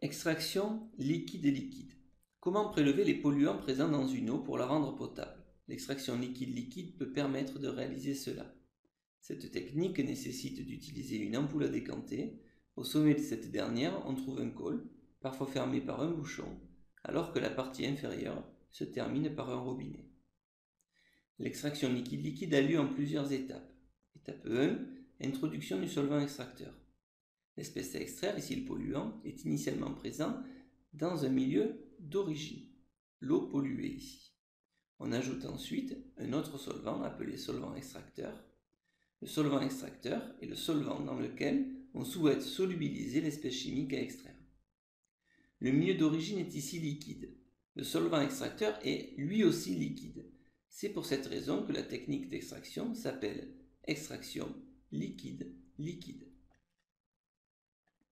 Extraction liquide-liquide. Comment prélever les polluants présents dans une eau pour la rendre potable? L'extraction liquide-liquide peut permettre de réaliser cela. Cette technique nécessite d'utiliser une ampoule à décanter. Au sommet de cette dernière, on trouve un col, parfois fermé par un bouchon, alors que la partie inférieure se termine par un robinet. L'extraction liquide-liquide a lieu en plusieurs étapes. Étape 1, introduction du solvant extracteur. L'espèce à extraire, ici le polluant, est initialement présent dans un milieu d'origine, l'eau polluée ici. On ajoute ensuite un autre solvant appelé solvant extracteur. Le solvant extracteur est le solvant dans lequel on souhaite solubiliser l'espèce chimique à extraire. Le milieu d'origine est ici liquide. Le solvant extracteur est lui aussi liquide. C'est pour cette raison que la technique d'extraction s'appelle extraction liquide-liquide.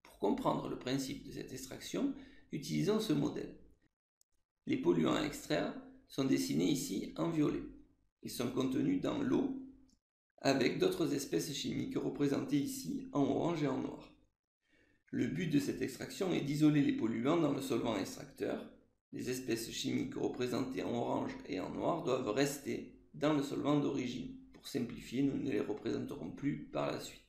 Pour comprendre le principe de cette extraction, utilisons ce modèle. Les polluants à extraire sont dessinés ici en violet. Ils sont contenus dans l'eau avec d'autres espèces chimiques représentées ici en orange et en noir. Le but de cette extraction est d'isoler les polluants dans le solvant extracteur. Les espèces chimiques représentées en orange et en noir doivent rester dans le solvant d'origine. Pour simplifier, nous ne les représenterons plus par la suite.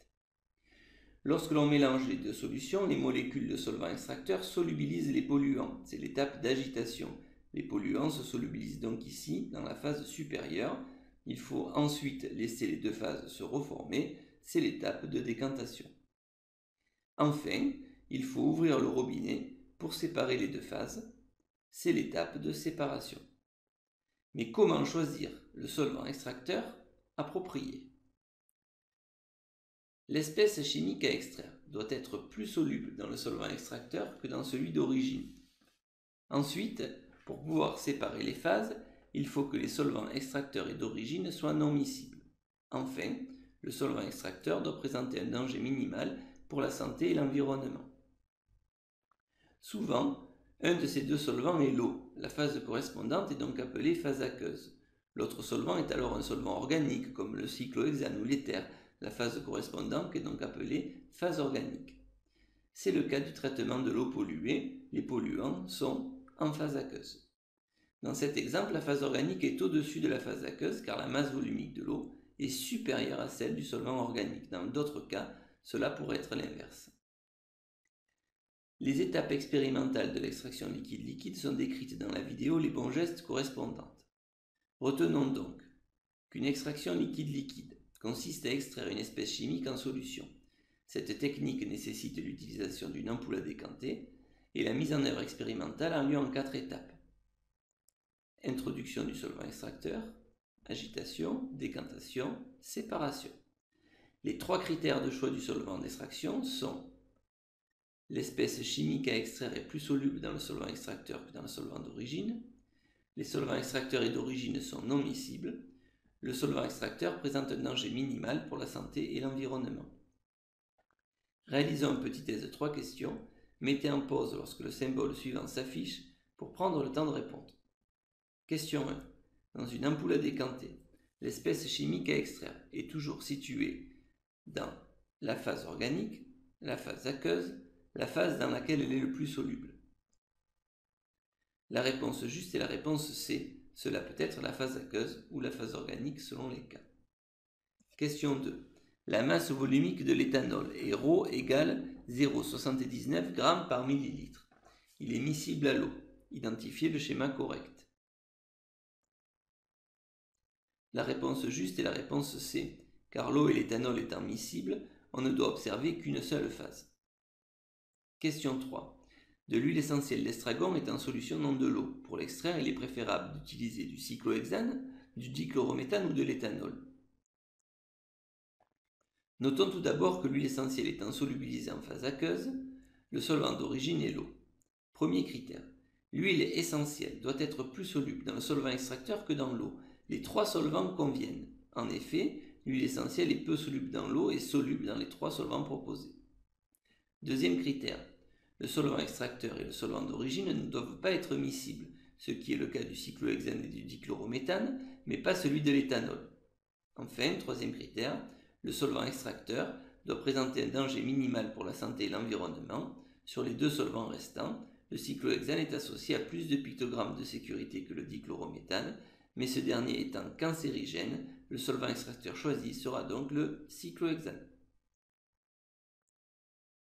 Lorsque l'on mélange les deux solutions, les molécules de solvant extracteur solubilisent les polluants. C'est l'étape d'agitation. Les polluants se solubilisent donc ici, dans la phase supérieure. Il faut ensuite laisser les deux phases se reformer. C'est l'étape de décantation. Enfin, il faut ouvrir le robinet pour séparer les deux phases. C'est l'étape de séparation. Mais comment choisir le solvant extracteur approprié? L'espèce chimique à extraire doit être plus soluble dans le solvant extracteur que dans celui d'origine. Ensuite, pour pouvoir séparer les phases, il faut que les solvants extracteurs et d'origine soient non miscibles. Enfin, le solvant extracteur doit présenter un danger minimal pour la santé et l'environnement. Souvent, un de ces deux solvants est l'eau. La phase correspondante est donc appelée phase aqueuse. L'autre solvant est alors un solvant organique comme le cyclohexane ou l'éther. La phase correspondante est donc appelée phase organique. C'est le cas du traitement de l'eau polluée. Les polluants sont en phase aqueuse. Dans cet exemple, la phase organique est au-dessus de la phase aqueuse car la masse volumique de l'eau est supérieure à celle du solvant organique. Dans d'autres cas, cela pourrait être l'inverse. Les étapes expérimentales de l'extraction liquide-liquide sont décrites dans la vidéo Les bons gestes correspondantes. Retenons donc qu'une extraction liquide-liquide consiste à extraire une espèce chimique en solution. Cette technique nécessite l'utilisation d'une ampoule à décanter et la mise en œuvre expérimentale a lieu en 4 étapes. Introduction du solvant extracteur, agitation, décantation, séparation. Les 3 critères de choix du solvant d'extraction sont: l'espèce chimique à extraire est plus soluble dans le solvant extracteur que dans le solvant d'origine, les solvants extracteurs et d'origine sont non miscibles, le solvant extracteur présente un danger minimal pour la santé et l'environnement. Réalisons un petit test de 3 questions. Mettez en pause lorsque le symbole suivant s'affiche pour prendre le temps de répondre. Question 1. Dans une ampoule à décanter, l'espèce chimique à extraire est toujours située dans la phase organique, la phase aqueuse, la phase dans laquelle elle est le plus soluble. La réponse juste est la réponse C. Cela peut être la phase aqueuse ou la phase organique selon les cas. Question 2. La masse volumique de l'éthanol est ρ égale 0,79 g par millilitre. Il est miscible à l'eau. Identifiez le schéma correct. La réponse juste est la réponse C. Car l'eau et l'éthanol étant miscibles, on ne doit observer qu'une seule phase. Question 3. De l'huile essentielle d'estragon est en solution dans de l'eau. Pour l'extraire, il est préférable d'utiliser du cyclohexane, du dichlorométhane ou de l'éthanol. Notons tout d'abord que l'huile essentielle étant solubilisée en phase aqueuse, le solvant d'origine est l'eau. Premier critère. L'huile essentielle doit être plus soluble dans le solvant extracteur que dans l'eau. Les 3 solvants conviennent. En effet, l'huile essentielle est peu soluble dans l'eau et soluble dans les 3 solvants proposés. Deuxième critère. Le solvant extracteur et le solvant d'origine ne doivent pas être miscibles, ce qui est le cas du cyclohexane et du dichlorométhane, mais pas celui de l'éthanol. Enfin, troisième critère, le solvant extracteur doit présenter un danger minimal pour la santé et l'environnement. Sur les 2 solvants restants, le cyclohexane est associé à plus de pictogrammes de sécurité que le dichlorométhane, mais ce dernier étant cancérigène, le solvant extracteur choisi sera donc le cyclohexane.